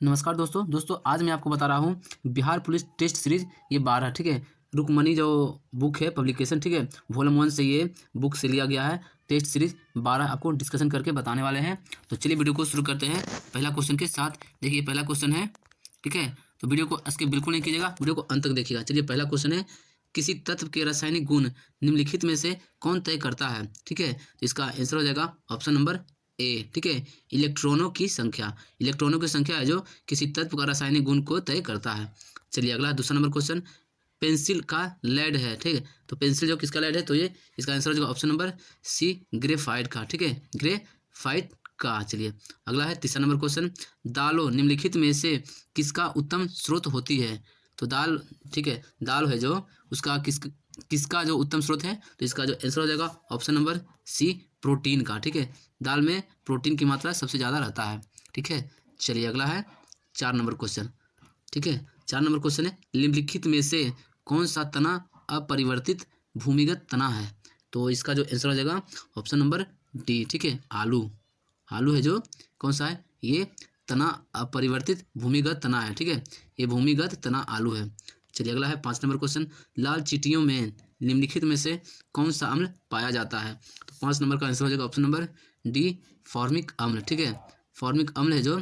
नमस्कार दोस्तों आज मैं आपको बता रहा हूँ बिहार पुलिस टेस्ट सीरीज ये 12, ठीक है। रुकमनी जो बुक है पब्लिकेशन, ठीक है, वॉल्यूम 1 से ये बुक से लिया गया है। टेस्ट सीरीज 12 आपको डिस्कशन करके बताने वाले हैं। तो चलिए वीडियो को शुरू करते हैं पहला क्वेश्चन के साथ। देखिए पहला क्वेश्चन है, ठीक है। तो वीडियो को स्किप बिल्कुल नहीं कीजिएगा, वीडियो को अंत तक देखिएगा। चलिए पहला क्वेश्चन है, किसी तत्व के रासायनिक गुण निम्नलिखित में से कौन तय करता है, ठीक है। तो इसका आंसर हो जाएगा ऑप्शन नंबर ए, ठीक है। इलेक्ट्रॉनों की संख्या, इलेक्ट्रॉनों की संख्या है जो किसी तत्व का रासायनिक गुण को तय करता है। चलिए अगला दूसरा नंबर क्वेश्चन, पेंसिल का लेड है, ठीक है। तो पेंसिल जो किसका लेड है, तो ये इसका आंसर हो जाएगा ऑप्शन नंबर सी, ग्रेफाइट का, ठीक है, ग्रेफाइट का। चलिए अगला है तीसरा नंबर क्वेश्चन, दालों निम्नलिखित में से किसका उत्तम स्रोत होती है। तो दाल, ठीक है, दाल है जो उसका किसका जो उत्तम स्रोत है, तो इसका जो आंसर हो जाएगा ऑप्शन नंबर सी, प्रोटीन का, ठीक है। दाल में प्रोटीन की मात्रा सबसे ज़्यादा रहता है, ठीक है। चलिए अगला है 4 नंबर क्वेश्चन, ठीक है। 4 नंबर क्वेश्चन है, निम्नलिखित में से कौन सा तना अपरिवर्तित भूमिगत तना है। तो इसका जो आंसर हो जाएगा ऑप्शन नंबर डी, ठीक है, आलू। आलू है जो कौन सा है, ये तना अपरिवर्तित भूमिगत तना है, ठीक है, ये भूमिगत तना आलू है। चलिए अगला है 5 नंबर क्वेश्चन, लाल चींटियों में निम्नलिखित में से कौन सा अम्ल पाया जाता है। तो 5 नंबर का आंसर हो जाएगा ऑप्शन नंबर डी, फॉर्मिक अम्ल, ठीक है। फॉर्मिक अम्ल है जो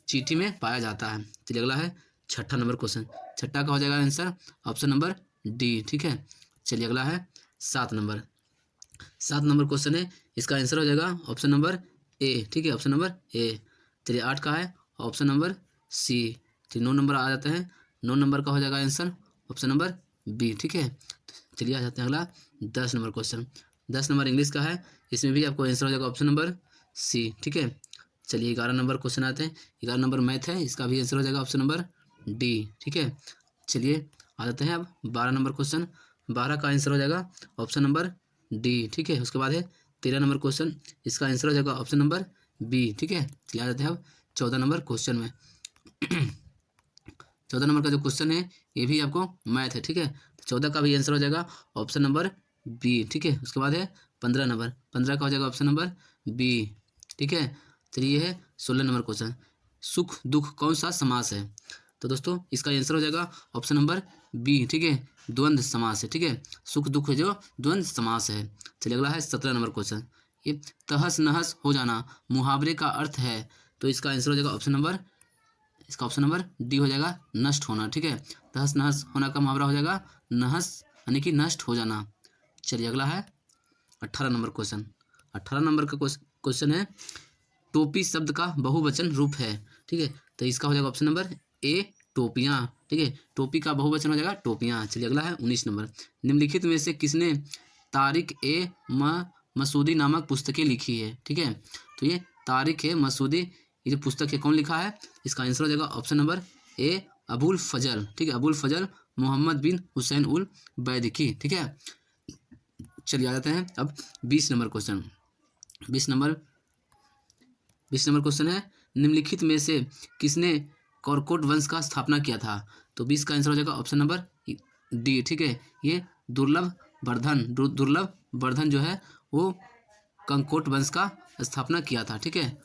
चींटी में पाया जाता है। चलिए अगला है 6 नंबर क्वेश्चन, छठा का हो जाएगा आंसर ऑप्शन नंबर डी, ठीक है। चलिए अगला है 7 नंबर, 7 नंबर क्वेश्चन है, इसका आंसर हो जाएगा ऑप्शन नंबर ए, ठीक है, ऑप्शन नंबर ए। चलिए 8 का है ऑप्शन नंबर सी। चलिए 9 नंबर आ जाते हैं, 9 नंबर का हो जाएगा आंसर ऑप्शन नंबर बी, ठीक है। चलिए आ जाते हैं अगला 10 नंबर क्वेश्चन, 10 नंबर इंग्लिश का है, इसमें भी आपको आंसर हो जाएगा ऑप्शन नंबर सी, ठीक है। चलिए 11 नंबर क्वेश्चन आते हैं, 11 नंबर मैथ है, इसका भी आंसर हो जाएगा ऑप्शन नंबर डी, ठीक है। चलिए आ जाते हैं अब 12 नंबर क्वेश्चन, 12 का आंसर हो जाएगा ऑप्शन नंबर डी, ठीक है। उसके बाद है 13 नंबर क्वेश्चन, इसका आंसर हो जाएगा ऑप्शन नंबर बी, ठीक है। चलिए आ जाते हैं अब 14 नंबर क्वेश्चन में। 14 नंबर का जो क्वेश्चन है ये भी आपको मैथ है, ठीक है। 14 का भी आंसर हो जाएगा ऑप्शन नंबर बी, ठीक है। उसके बाद है 15 नंबर, 15 का हो जाएगा ऑप्शन नंबर बी, ठीक है। चलिए ये है 16 नंबर क्वेश्चन, सुख दुख कौन सा समास है। तो दोस्तों इसका आंसर हो जाएगा ऑप्शन नंबर बी, ठीक है, द्वंद्व समास है, ठीक है। सुख दुख है जो द्वंद्व समास है। चलिए अगला है 17 नंबर क्वेश्चन, ये तहस नहस हो जाना मुहावरे का अर्थ है। तो इसका आंसर हो जाएगा ऑप्शन नंबर, इसका ऑप्शन नंबर डी हो जाएगा नष्ट होना, ठीक है। तहस नहस होना का मुहावरा हो जाएगा नहस, यानी कि नष्ट हो जाना। चलिए अगला है 18 नंबर क्वेश्चन, 18 नंबर का क्वेश्चन है, टोपी शब्द का बहुवचन रूप है, ठीक है। तो इसका हो जाएगा ऑप्शन नंबर ए, टोपियाँ, ठीक है। टोपी का बहुवचन हो जाएगा टोपियाँ। चलिए अगला है 19 नंबर, निम्नलिखित में से किसने तारिक ए मसूदी नामक पुस्तकें लिखी है, ठीक है। तो ये तारिक ए मसूदी, ये जो पुस्तक है कौन लिखा है, इसका आंसर हो जाएगा ऑप्शन नंबर ए, अबुल फजल, ठीक है, अबुल फजल मोहम्मद बिन हुसैन उल बैदकी, ठीक है। चलिए आ जाते हैं अब 20 number question, 20 number 20 number question है, निम्नलिखित में से किसने कॉरकोट वंश का स्थापना किया था। तो 20 का आंसर हो जाएगा ऑप्शन नंबर डी, ठीक है, ये दुर्लभ वर्धन, दुर्लभ वर्धन जो है वो कंकोट वंश का स्थापना किया था, ठीक है।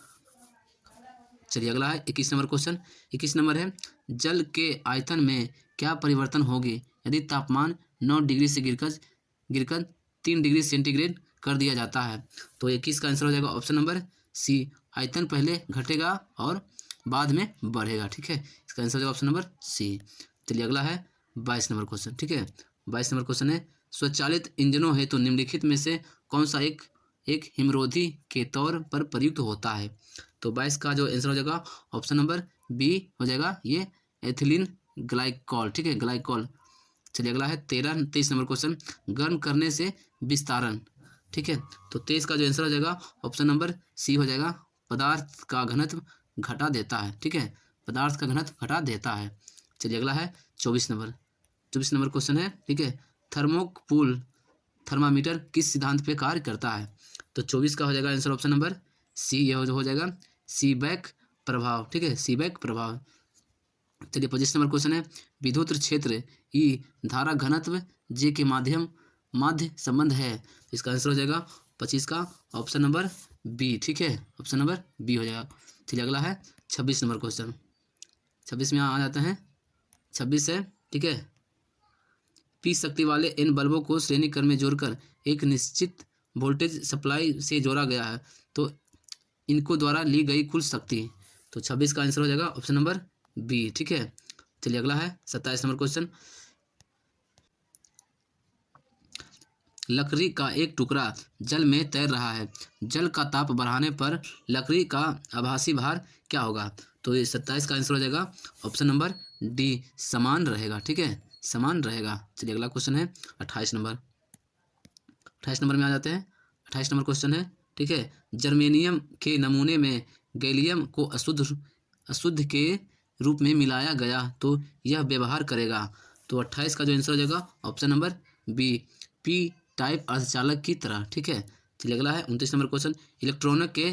चलिए अगला है 21 नंबर क्वेश्चन, 21 नंबर है, जल के आयतन में क्या परिवर्तन होगी यदि तापमान 9 डिग्री से गिरकर 3 डिग्री सेंटीग्रेड कर दिया जाता है। तो 21 का आंसर हो जाएगा ऑप्शन नंबर सी, आयतन पहले घटेगा और बाद में बढ़ेगा, ठीक है। इसका आंसर हो जाएगा ऑप्शन नंबर सी। चलिए अगला है 22 नंबर क्वेश्चन, ठीक है। 22 नंबर क्वेश्चन है, स्वचालित इंजनों हेतु निम्नलिखित में से कौन सा एक हिमरोधी के तौर पर प्रयुक्त होता है। तो 22 का जो आंसर हो जाएगा ऑप्शन नंबर बी हो जाएगा, ये एथिलीन ग्लाइकॉल, ठीक है, ग्लाइकॉल। चलिए अगला है 23 नंबर क्वेश्चन, गर्म करने से विस्तारण, ठीक है। तो 23 का जो आंसर हो जाएगा ऑप्शन नंबर सी हो जाएगा, पदार्थ का घनत्व घटा देता है, ठीक है, पदार्थ का घनत्व घटा देता है। चलिए अगला है 24 नंबर, 24 नंबर क्वेश्चन है, ठीक है, थर्मोकूल थर्मामीटर किस सिद्धांत पे कार्य करता है। तो 24 का हो जाएगा आंसर ऑप्शन नंबर सी, ये हो जाएगा सीबैक प्रभाव, ठीक है, सीबैक प्रभाव। चलिए 25 नंबर क्वेश्चन है, विद्युत क्षेत्र ई धारा घनत्व जे के माध्य संबंध है। इसका आंसर हो जाएगा 25 का ऑप्शन नंबर बी, ठीक है, ऑप्शन नंबर बी हो जाएगा। चलिए अगला है 26 नंबर क्वेश्चन। 26 में आ जाते हैं। 26 है, ठीक है, पी शक्ति वाले इन बल्बों को श्रेणी क्रम में जोड़कर एक निश्चित वोल्टेज सप्लाई से जोड़ा गया है, तो इनको द्वारा ली गई कुल शक्ति। तो 26 का आंसर हो जाएगा ऑप्शन नंबर बी, ठीक है। चलिए अगला है 27 नंबर क्वेश्चन। लकड़ी का एक टुकड़ा जल में तैर रहा है, जल का ताप बढ़ाने पर लकड़ी का आभासी भार क्या होगा? तो ये 27 का आंसर हो जाएगा ऑप्शन नंबर डी, समान रहेगा, ठीक है, समान रहेगा। चलिए अगला क्वेश्चन है 28 नंबर। 28 नंबर में आ जाते हैं। 28 नंबर क्वेश्चन है, ठीक है, जर्मेनियम के नमूने में गैलियम को अशुद्ध के रूप में मिलाया गया तो यह व्यवहार करेगा। तो 28 का जो आंसर हो जाएगा option number B, P type अर्धचालक की तरह, ठीक है। चलिए अगला है 29 नंबर क्वेश्चन। इलेक्ट्रॉनों के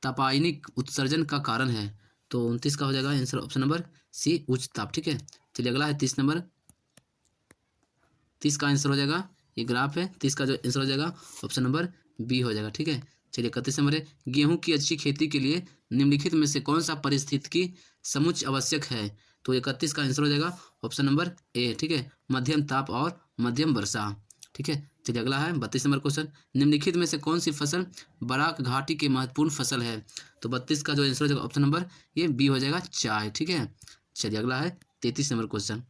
तापायनिक उत्सर्जन का कारण है। तो 29 का हो जाएगा आंसर ऑप्शन नंबर सी, उच्च ताप, ठीक है। चलिए अगला है 30 नंबर। 30 का आंसर हो जाएगा, ये ग्राफ है, 30 का जो आंसर हो जाएगा ऑप्शन नंबर बी हो जाएगा, ठीक है। चलिए 31 नंबर है, गेहूं की अच्छी खेती के लिए निम्नलिखित में से कौन सा पारिस्थितिकी समुच्चय आवश्यक है? तो 31 का आंसर हो जाएगा ऑप्शन नंबर ए, ठीक है, मध्यम ताप और मध्यम वर्षा, ठीक है। चलिए अगला है 32 नंबर क्वेश्चन। निम्नलिखित में से कौन सी फसल बराक घाटी की महत्वपूर्ण फसल है? तो 32 का जो आंसर हो जाएगा ऑप्शन नंबर ये बी हो जाएगा, चाय, ठीक है। चलिए अगला है 33 नंबर क्वेश्चन।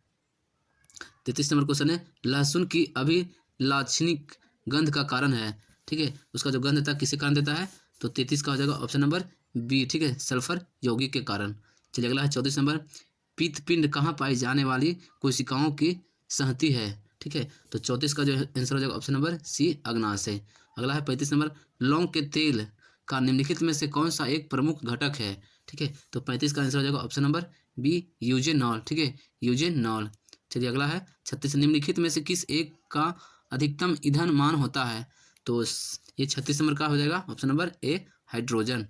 33 नंबर क्वेश्चन है, लहसुन की अभिलाक्षणिक गंध का कारण है, ठीक है, उसका जो गंध था किसी कारण देता है? तो 33 का हो जाएगा ऑप्शन नंबर बी, ठीक है, सल्फर यौगिक के कारण। चलिए अगला है 34 नंबर। पित्तपिंड कहाँ पाई जाने वाली कोशिकाओं की संहति है? ठीक है, तो 34 का जो आंसर हो जाएगा ऑप्शन नंबर सी, अग्नाशय। अगला है 35 नंबर। लौंग के तेल का निम्नलिखित में से कौन सा एक प्रमुख घटक है? ठीक है, तो 35 का आंसर हो जाएगा ऑप्शन नंबर बी, यूजेनॉल, ठीक है, यूजेनॉल। चलिए अगला है 36। निम्नलिखित में से किस एक का अधिकतम ईंधन मान होता है? तो ये 36 नंबर का हो जाएगा ऑप्शन नंबर ए, हाइड्रोजन।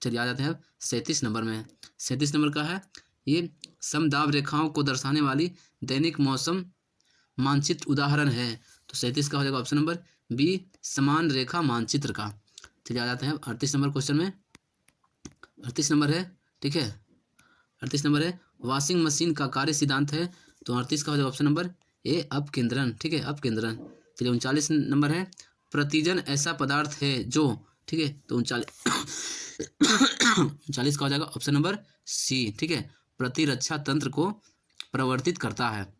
चलिए आ जाते हैं 37 नंबर में। 37 नंबर का है, ये समदाब रेखाओं को दर्शाने वाली दैनिक मौसम मानचित्र उदाहरण है। तो 37 का हो जाएगा ऑप्शन नंबर बी, समान रेखा मानचित्र का। चलिए आ जाते हैं 38 नंबर क्वेश्चन में। 38 नंबर है, ठीक है, 38 नंबर है, वॉशिंग मशीन का कार्य सिद्धांत है। तो 38 का हो जाएगा ऑप्शन नंबर ए, अपकेंद्रन, ठीक है, अपकेंद्रन। चलिए 39 नंबर है, प्रतिजन ऐसा पदार्थ है जो, ठीक है, तो 39 का हो जाएगा ऑप्शन नंबर सी, ठीक है, प्रतिरक्षा तंत्र को प्रवर्तित करता है।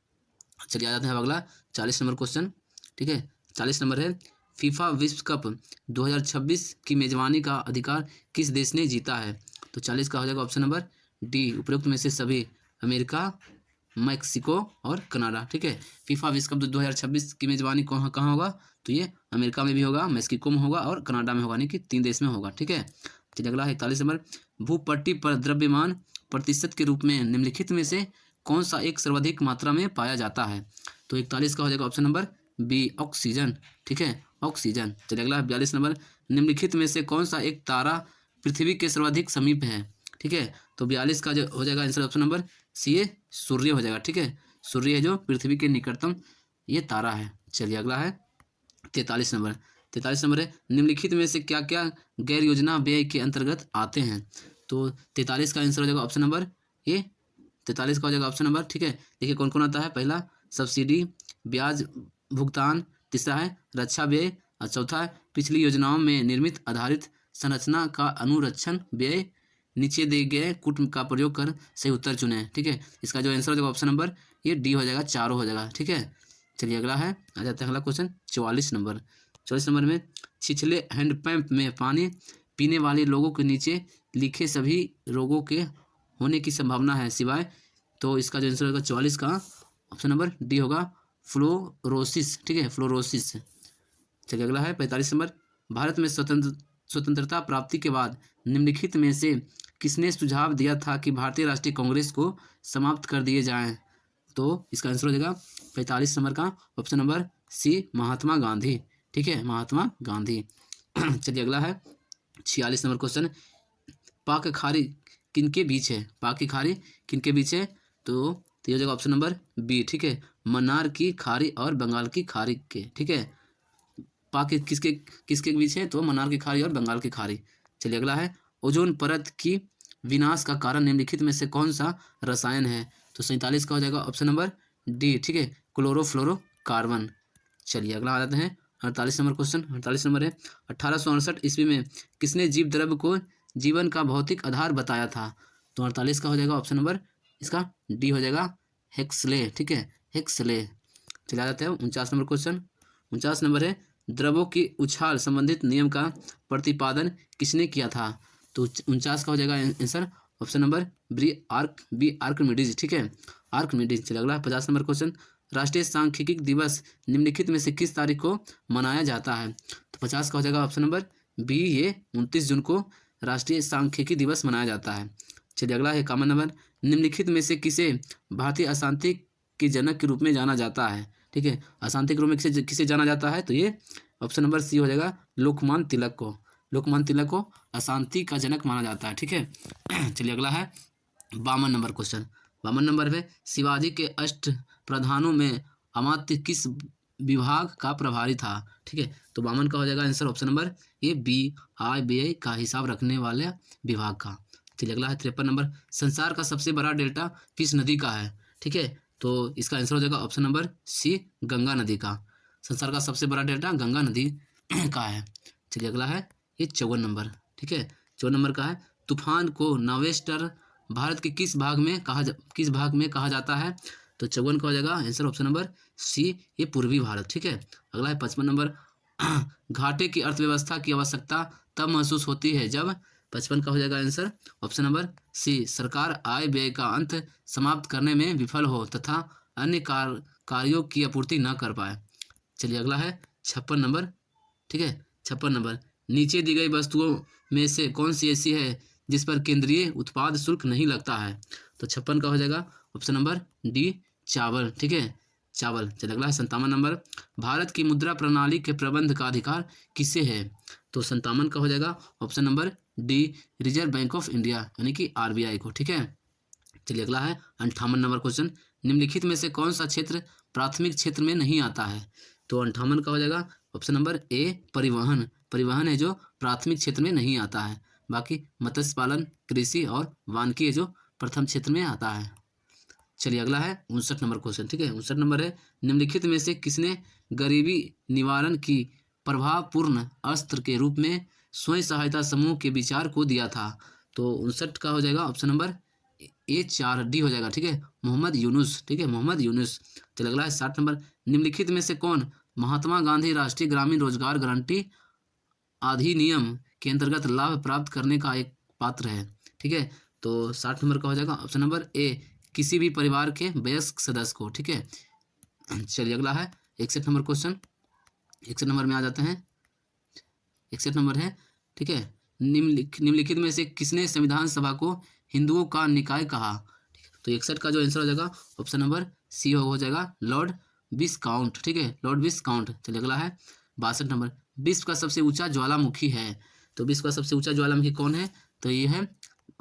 चलिए आ जाते हैं अब अगला 40 नंबर क्वेश्चन, ठीक है। 40 नंबर है, फीफा विश्व कप 2026 की मेजबानी का अधिकार किस देश ने जीता है? तो 40 का हो जाएगा ऑप्शन नंबर डी, उपरोक्त में से सभी, अमेरिका, मैक्सिको और कनाडा, ठीक है। फीफा विश्व कप 2026 की मेजबानी कहाँ कहाँ होगा? तो ये अमेरिका में भी होगा, मैक्सिको में होगा और कनाडा में होगा, यानी कि 3 देश में होगा, ठीक है। चलिए अगला है 41 नंबर। भूपट्टी पर द्रव्यमान प्रतिशत के रूप में निम्नलिखित में से कौन सा एक सर्वाधिक मात्रा में पाया जाता है? तो 41 का हो जाएगा ऑप्शन नंबर बी, ऑक्सीजन, ठीक है, ऑक्सीजन। चलिए अगला 42 नंबर। निम्नलिखित में से कौन सा एक तारा पृथ्वी के सर्वाधिक समीप है? ठीक है, तो 42 का जो हो जाएगा आंसर ऑप्शन नंबर सी, ए, सूर्य हो जाएगा, ठीक है, सूर्य है जो पृथ्वी के निकटतम ये तारा है। चलिए अगला है 43 नंबर। 43 नंबर है, निम्नलिखित में से क्या क्या गैर योजना व्यय के अंतर्गत आते हैं? तो 43 का आंसर हो जाएगा ऑप्शन नंबर ए, 43 का हो जाएगा ऑप्शन नंबर, ठीक है। देखिए कौन कौन आता है, पहला सब्सिडी, ब्याज भुगतान, तीसरा है रक्षा व्यय और चौथा है पिछली योजनाओं में निर्मित आधारित संरचना का अनुरक्षण व्यय। नीचे दिए गए कूट का प्रयोग कर सही उत्तर चुने, ठीक है। इसका जो आंसर हो जाएगा ऑप्शन नंबर ये डी हो जाएगा, चारों हो जाएगा, ठीक है। चलिए अगला है, आ जाता है अगला क्वेश्चन 44 नंबर। 44 नंबर में, छिछले हैंडपंप में पानी पीने वाले लोगों के नीचे लिखे सभी रोगों के होने की संभावना है सिवाय, तो इसका जो आंसर होगा 44 का ऑप्शन नंबर डी होगा, फ्लोरोसिस, ठीक है, फ्लोरोसिस। चलिए अगला है 45 नंबर। भारत में स्वतंत्रता प्राप्ति के बाद निम्नलिखित में से किसने सुझाव दिया था कि भारतीय राष्ट्रीय कांग्रेस को समाप्त कर दिए जाएं? तो इसका आंसर हो जाएगा 45 नंबर का option number C, Mahatma Gandhi, ठीक है, महात्मा गांधी। चलिए अगला है 46 नंबर क्वेश्चन। पाक खाड़ी किनके बीच है? पाक की खाड़ी किनके बीच है? तो ये हो जाएगा ऑप्शन नंबर बी, ठीक है, मन्नार की खाड़ी और बंगाल की खाड़ी के, ठीक है। पाक किसके किसके बीच है? तो मन्नार की खाड़ी और बंगाल की खाड़ी। चलिए अगला है ओजोन परत की विनाश का कारण निम्नलिखित में से कौन सा रसायन है? तो 47 का हो जाएगा ऑप्शन नंबर डी, ठीक है, क्लोरोफ्लोरोकार्बन। चलिए अगला आ जाते हैं 48 नंबर क्वेश्चन। 48 नंबर है 1868 ईस्वी में किसने जीव द्रव्य को जीवन का भौतिक आधार बताया था? तो 48 का हो जाएगा ऑप्शन नंबर इसका डी हो जाएगा हेक्सले, ठीक है, हेक्सले। चला जाते हैं 49 नंबर क्वेश्चन। 49 नंबर है द्रवों की उछाल संबंधित नियम का प्रतिपादन किसने किया था? तो 49 का हो जाएगा answer option number B Archimedes, ठीक है, आर्किमिडीज। चलिए अगला 50 नंबर क्वेश्चन। राष्ट्रीय सांख्यिकी दिवस निम्नलिखित में से किस तारीख को मनाया जाता है? तो 50 का हो जाएगा ऑप्शन नंबर बी, ये 29 जून को राष्ट्रीय सांख्यिकी दिवस मनाया जाता है। चलिए अगला है कामन नंबर। निम्नलिखित में से किसे भारतीय अशांति के जनक के रूप में जाना जाता है? ठीक है, अशांति के रूप में किसे जाना जाता है? तो ये ऑप्शन नंबर सी हो जाएगा लोकमान्य तिलक को। लोकमान्य तिलक को अशांति का जनक माना जाता है, ठीक है। चलिए अगला है 52 नंबर क्वेश्चन। 52 नंबर में शिवाजी के अष्ट प्रधानों में अमात्य किस विभाग का प्रभारी था? ठीक है, तो 52 का हो जाएगा आंसर ऑप्शन नंबर ये बी, आय व्यय का हिसाब रखने वाले विभाग का। चलिए अगला है 53 नंबर। संसार का सबसे बड़ा डेल्टा किस नदी का है? ठीक है, तो इसका आंसर हो जाएगा ऑप्शन नंबर सी, गंगा नदी का। संसार का सबसे बड़ा डेल्टा गंगा नदी का है। चलिए अगला है ये 54 नंबर, ठीक है, 54 नंबर का है तूफान को नॉर्वेस्टर भारत के किस भाग में कहा जाता है? तो 54 का हो जाएगा आंसर ऑप्शन नंबर सी, ये पूर्वी भारत, ठीक है। अगला है 55 नंबर। घाटे की अर्थव्यवस्था की आवश्यकता तब महसूस होती है जब 55 का हो जाएगा आंसर ऑप्शन नंबर सी, सरकार आय व्यय का अंत समाप्त करने में विफल हो तथा अन्य कार्यों की आपूर्ति न कर पाए। चलिए अगला है 56 नंबर, ठीक है, 56 नंबर। नीचे दी गई वस्तुओं में से कौन सी ऐसी है जिस पर केंद्रीय उत्पाद शुल्क नहीं लगता है? तो 56 का हो जाएगा ऑप्शन नंबर डी, चावल, ठीक है, चावल। चलिए अगला है 57 नंबर। भारत की मुद्रा प्रणाली के प्रबंध का अधिकार किसे है? तो 57 का हो जाएगा option number D, reserve bank of India यानी कि आरबीआई को, ठीक है। चलिए अगला है 58 नंबर क्वेश्चन। निम्नलिखित में से कौन सा क्षेत्र प्राथमिक क्षेत्र में नहीं आता है? तो 58 का हो जाएगा ऑप्शन नंबर ए, परिवहन। परिवहन है जो प्राथमिक क्षेत्र में नहीं आता है, बाकी मत्स्य पालन, कृषि और वानिकी है जो प्रथम क्षेत्र में आता है। चलिए अगला है 59 नंबर क्वेश्चन, ठीक है, 59 नंबर है निम्नलिखित में से किसने गरीबी निवारण की प्रभावपूर्ण अस्त्र के रूप में स्वयं सहायता समूह के विचार को दिया था? तो 59 का हो जाएगा ऑप्शन नंबर ए, 4 डी हो जाएगा, ठीक है, मोहम्मद यूनुस, ठीक है, मोहम्मद यूनुस। चलिए अगला है 60 नंबर। निम्नलिखित में से कौन महात्मा गांधी राष्ट्रीय ग्रामीण रोजगार गारंटी अधिनियम के अंतर्गत लाभ प्राप्त करने का एक पात्र है? ठीक है, तो 60 नंबर का हो जाएगा ऑप्शन नंबर ए, किसी भी परिवार के वयस्क सदस्य को, ठीक है। चलिए अगला है 61 नंबर क्वेश्चन। 61 नंबर में आ जाते हैं। 61 नंबर है, ठीक है, निम्नलिखित में से किसने संविधान सभा को हिंदुओं का निकाय कहा? तो 61 का जो आंसर हो जाएगा ऑप्शन नंबर सी हो जाएगा लॉर्ड विस्काउंट, ठीक है, लॉर्ड विस्काउंट। चलिए अगला है 62 नंबर। विश्व का सबसे ऊंचा ज्वालामुखी है? तो विश्व का सबसे ऊंचा ज्वालामुखी कौन है? तो ये है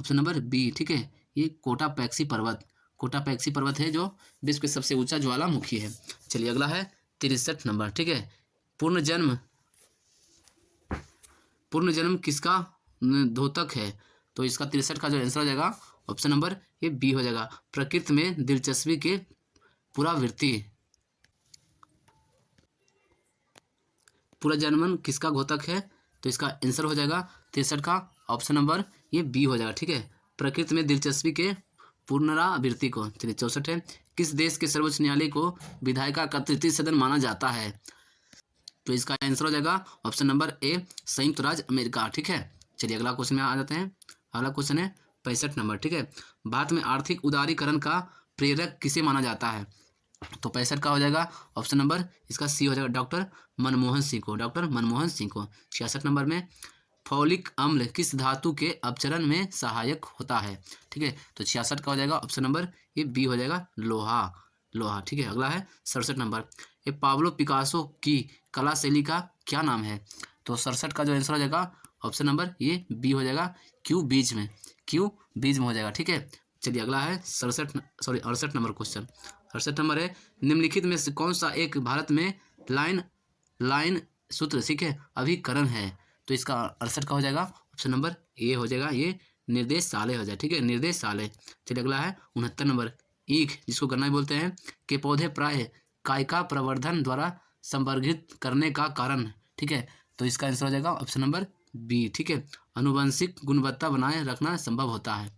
ऑप्शन नंबर बी, ठीक है, ये कोटापैक्सी पर्वत, कोटापैक्सी पर्वत है जो विश्व के सबसे ऊंचा ज्वालामुखी है। चलिए अगला है 63 नंबर, ठीक है, पूर्ण जन्म किसका द्योतक है? तो इसका 63 का जो आंसर हो जाएगा ऑप्शन नंबर ये बी हो जाएगा, प्रकृति में दिलचस्पी के पुरावृत्ति। पूरा जन्म किसका घोतक है? तो इसका आंसर हो जाएगा 63 का ऑप्शन नंबर ये बी हो जाएगा, ठीक है, प्रकृति में दिलचस्पी के पुनरावृत्ति को। चलिए 64 है। किस देश के सर्वोच्च न्यायालय को विधायिका का तृतीय सदन माना जाता है? तो इसका आंसर हो जाएगा ऑप्शन नंबर ए, संयुक्त राज्य अमेरिका, ठीक है। चलिए अगला क्वेश्चन में आ जाते हैं। अगला क्वेश्चन है 65 नंबर, ठीक है, भारत में आर्थिक उदारीकरण का प्रेरक किसे माना जाता है? तो 65 का हो जाएगा ऑप्शन नंबर इसका सी हो जाएगा, डॉक्टर मनमोहन सिंह को, डॉक्टर मनमोहन सिंह को। 66 नंबर में फॉलिक अम्ल किस धातु के अपचरण में सहायक होता है? ठीक है, तो 66 का हो जाएगा ऑप्शन नंबर ये बी हो जाएगा, लोहा, लोहा, ठीक है। अगला है 67 नंबर। ये पाब्लो पिकासो की कला शैली का क्या नाम है? तो 67 का जो आंसर हो जाएगा ऑप्शन नंबर ये बी हो जाएगा, क्यूबिज्म हो जाएगा, ठीक है। चलिए अगला है 68 नंबर क्वेश्चन। 68 नंबर है निम्नलिखित में से कौन सा एक भारत में लाइन सूत्र, ठीक है, अभिकरण है? तो इसका 68 का हो जाएगा ऑप्शन नंबर ए हो जाएगा, ये निर्देशालय हो जाए, ठीक है, निर्देशालय। चलिए अगला है 69 नंबर, ईख जिसको गन्ना भी बोलते हैं के पौधे प्राय कायिका प्रवर्धन द्वारा संवर्धित करने का कारण, ठीक है, तो इसका आंसर हो जाएगा ऑप्शन नंबर बी, ठीक है, अनुवांशिक गुणवत्ता बनाए रखना संभव होता है।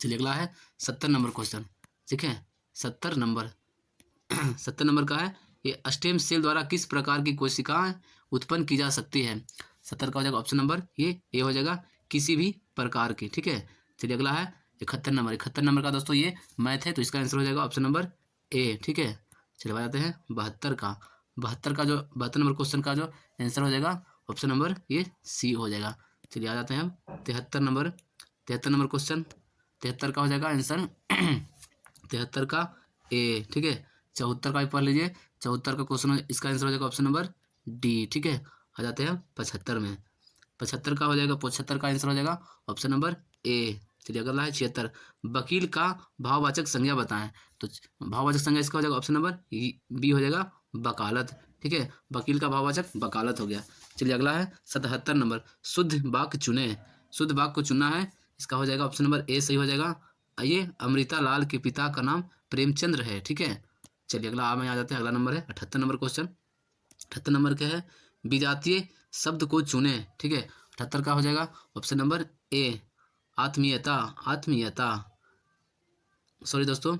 चलिए अगला है 70 नंबर क्वेश्चन, ठीक है, 70 नंबर 70 नंबर का है, ये स्टेम सेल द्वारा किस प्रकार की कोशिकाएं उत्पन्न की जा सकती है। 70 का हो जाएगा ऑप्शन नंबर ये हो जाएगा किसी भी प्रकार की, ठीक है। चलिए अगला है 71 नंबर, 71 नंबर का दोस्तों ये मैथ है, तो इसका आंसर हो जाएगा ऑप्शन नंबर ए, ठीक है। चलिए बताते हैं 72 का, 72 नंबर क्वेश्चन का जो आंसर हो जाएगा ऑप्शन नंबर ये सी हो जाएगा। चलिए आ जाते हैं हम 73 नंबर, 73 नंबर क्वेश्चन, 73 का हो जाएगा आंसर 73 का ए, ठीक है। 74 का भी पढ़ लीजिए, 74 का क्वेश्चन इसका आंसर हो जाएगा ऑप्शन नंबर डी, ठीक है। आ जाते हैं 75 में, 75 का हो जाएगा, 75 का आंसर हो जाएगा ऑप्शन नंबर ए। चलिए अगला है 76, वकील का भाववाचक संज्ञा बताएं, तो भाववाचक संज्ञा इसका हो जाएगा ऑप्शन नंबर बी हो जाएगा वकालत, ठीक है, वकील का भाववाचक वकालत हो गया। चलिए अगला है 77 नंबर, शुद्ध वाक्य चुने, शुद्ध वाक्य को चुनना है, इसका हो जाएगा ऑप्शन नंबर ए सही हो जाएगा। ये अमृता लाल के पिता का नाम प्रेमचंद्र है, ठीक है। चलिए अगला में आ जाते हैं, अगला नंबर है 78 नंबर क्वेश्चन, 78 नंबर क्या है, विजातीय शब्द को चुने, ठीक है। 78 का हो जाएगा ऑप्शन नंबर ए आत्मीयता, आत्मीयता, सॉरी दोस्तों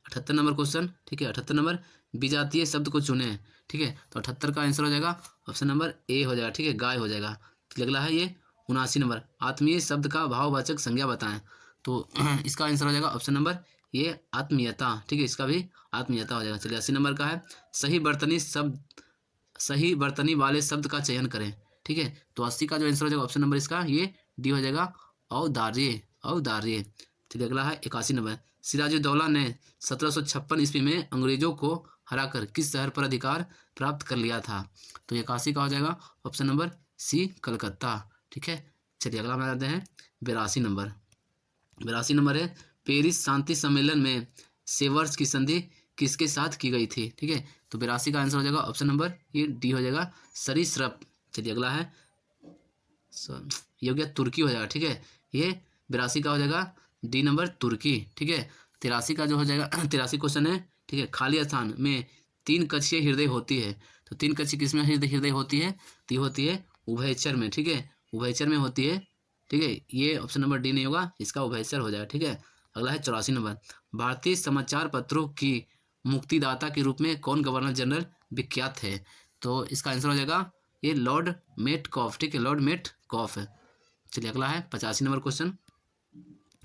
78 नंबर क्वेश्चन, ठीक है, 78 नंबर विजातीय शब्द को चुने, ठीक है, तो 78 का आंसर हो जाएगा ऑप्शन नंबर ए हो जाएगा, ठीक है, गाय हो जाएगा। तो अगला है ये 79 नंबर, आत्मीय शब्द का भाववाचक संज्ञा बताएं, तो इसका आंसर हो जाएगा ऑप्शन नंबर ये आत्मीयता, ठीक है, इसका भी आत्मीयता हो जाएगा। चलिए 80 नंबर का है, सही बर्तनी वाले शब्द का चयन करें, ठीक है, तो 80 का जो आंसर हो जाएगा ऑप्शन नंबर इसका ये डी हो जाएगा, औदार्य, औदार्य। चलिए अगला है 81 नंबर, सिराजुद्दौला ने 1756 ईस्वी में अंग्रेजों को हराकर किस शहर पर अधिकार प्राप्त कर लिया था, तो 81 का हो जाएगा ऑप्शन नंबर सी कलकत्ता, ठीक है। चलिए अगला में आते हैं 82 नंबर, 82 नंबर है, पेरिस शांति सम्मेलन में सेवर्स की संधि किसके साथ की गई थी, ठीक है, तो 82 का आंसर हो जाएगा ऑप्शन नंबर ये डी हो जाएगा, सरीसृप। चलिए अगला है ये हो गया तुर्की हो जाएगा, ठीक है, ये 82 का हो जाएगा डी नंबर तुर्की, ठीक है। 83 का जो हो जाएगा 83 क्वेश्चन है, ठीक है, खाली स्थान में 3 कक्षीय हृदय होती है, तो 3 कक्षीय किसमें हृदय होती है, तो ये होती है उभयचर में, ठीक है, उभयचर में होती है, ठीक है, ये ऑप्शन नंबर डी नहीं होगा, इसका उभयचर हो जाएगा, ठीक है। अगला है 84 नंबर, भारतीय समाचार पत्रों की मुक्तिदाता के रूप में कौन गवर्नर जनरल विख्यात है, तो इसका आंसर हो जाएगा ये लॉर्ड मेटकॉफ, ठीक है, लॉर्ड मेटकॉफ है। चलिए अगला है 85 नंबर क्वेश्चन,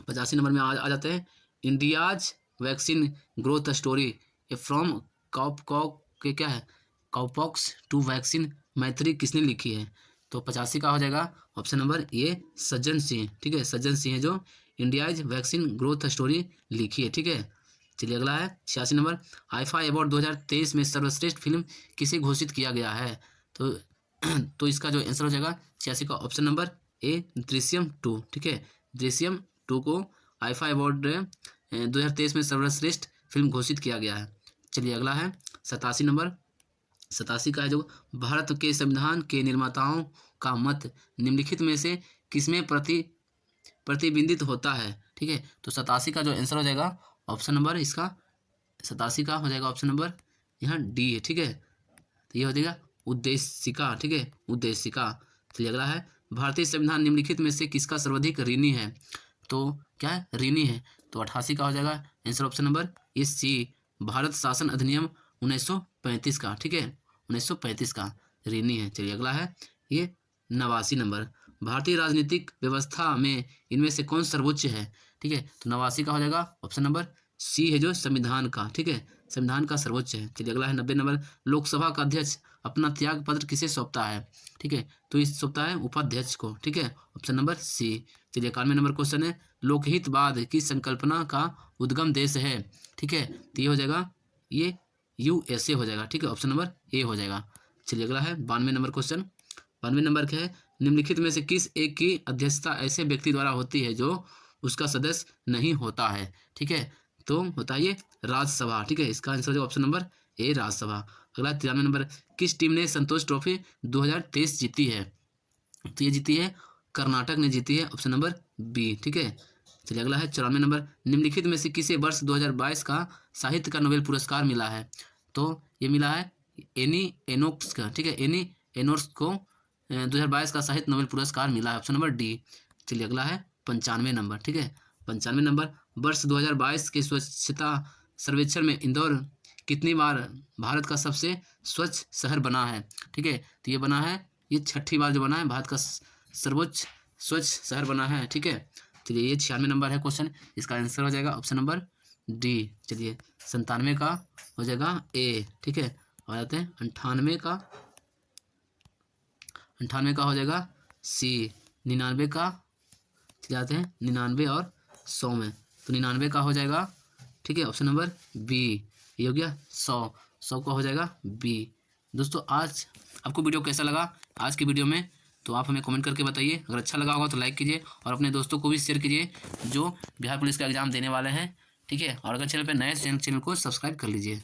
85 नंबर में आ जाते हैं, इंडियाज वैक्सीन ग्रोथ स्टोरी ये फ्रॉम कॉपकॉक के क्या है, कॉपॉक्स टू वैक्सीन मैत्री किसने लिखी है, तो 85 का हो जाएगा ऑप्शन नंबर ये सज्जन सिंह, ठीक है, सज्जन सिंह है जो इंडियाज वैक्सीन ग्रोथ स्टोरी लिखी है, ठीक है। चलिए अगला है 86 नंबर, आईफा अवार्ड 2023 में सर्वश्रेष्ठ फिल्म किसे घोषित किया गया है, तो इसका जो आंसर हो जाएगा 86 का ऑप्शन नंबर ए दृश्यम 2, ठीक है, दृश्यम 2 को आईफा अवार्ड 2023 में सर्वश्रेष्ठ फिल्म घोषित किया गया है। चलिए अगला है 87 नंबर, 87 का है जो भारत के संविधान के निर्माताओं का मत निम्नलिखित में से किसमें प्रतिबिंबित होता है, ठीक है, तो 87 का जो आंसर हो जाएगा ऑप्शन नंबर इसका 87 का हो जाएगा ऑप्शन नंबर यहाँ डी है, ठीक है, तो ये हो जाएगा उद्देशिका, ठीक है, उद्देशिका। चलिए अगला है, भारतीय संविधान निम्नलिखित में से किसका सर्वाधिक ऋणी है, तो क्या है ऋणी है, तो 88 का हो जाएगा आंसर ऑप्शन नंबर ये सी भारत शासन अधिनियम 1935 का, ठीक है, 1935 का ऋणी है। चलिए अगला है ये 89 नंबर, भारतीय राजनीतिक व्यवस्था में इनमें से कौन सर्वोच्च है, ठीक है, तो 89 का हो जाएगा ऑप्शन नंबर सी है जो संविधान का, ठीक है, संविधान का सर्वोच्च है। चलिए अगला है 90 नंबर, लोकसभा का अध्यक्ष अपना त्याग पत्र किसे सौंपता है, ठीक है, तो इस सौंपता है उपाध्यक्ष को, ठीक है, ऑप्शन नंबर सी। चलिए 91 नंबर क्वेश्चन है, लोकहितवाद की संकल्पना का उद्गम देश है, ठीक है, तो ये हो जाएगा ये यूएसए हो जाएगा, ठीक है, ऑप्शन नंबर ए हो जाएगा। चलिए अगला है 92 नंबर क्वेश्चन, 92 नंबर क्या है, निम्नलिखित में से किस एक की अध्यक्षता ऐसे व्यक्ति द्वारा होती है जो उसका सदस्य नहीं होता है, ठीक है, तो होता है ये राज्यसभा, ठीक है, इसका आंसर है ऑप्शन नंबर ए राज्यसभा। अगला 93 नंबर, किस टीम ने संतोष ट्रॉफी 2023 जीती है, तो ये जीती है कर्नाटक ने जीती है, ऑप्शन नंबर बी। ठीक है, चलिए अगला है 94 नंबर। निम्नलिखित में से किसे वर्ष 2022 का साहित्य का नोबेल पुरस्कार मिला है? तो ये मिला है एनी एनोक्स का। ठीक है, एनी एनोक्स को 2022 का साहित्य नोबेल पुरस्कार मिला है, ऑप्शन नंबर डी। चलिए अगला है 95 नंबर। ठीक है, 95 नंबर। वर्ष 2022 के स्वच्छता सर्वेक्षण में इंदौर कितनी बार भारत का सबसे स्वच्छ शहर बना है? ठीक है, तो ये बना है, ये 6ठी बार जो बना है, भारत का सर्वोच्च स्वच्छ शहर बना है। ठीक है, चलिए ये 96 नंबर है क्वेश्चन, इसका आंसर हो जाएगा ऑप्शन नंबर डी। चलिए 97 का हो जाएगा ए। ठीक है, और आते हैं 98 का हो जाएगा सी। 99 का चले जाते हैं 99 और 100 में, तो 99 का हो जाएगा, ठीक है, ऑप्शन नंबर बी। ये हो गया 100 का हो जाएगा बी। दोस्तों आज आपको वीडियो कैसा लगा आज की वीडियो में, तो आप हमें कमेंट करके बताइए। अगर अच्छा लगा होगा तो लाइक कीजिए और अपने दोस्तों को भी शेयर कीजिए जो बिहार पुलिस का एग्जाम देने वाले हैं। ठीक है, और अगर चैनल पर नए चैनल को सब्सक्राइब कर लीजिए।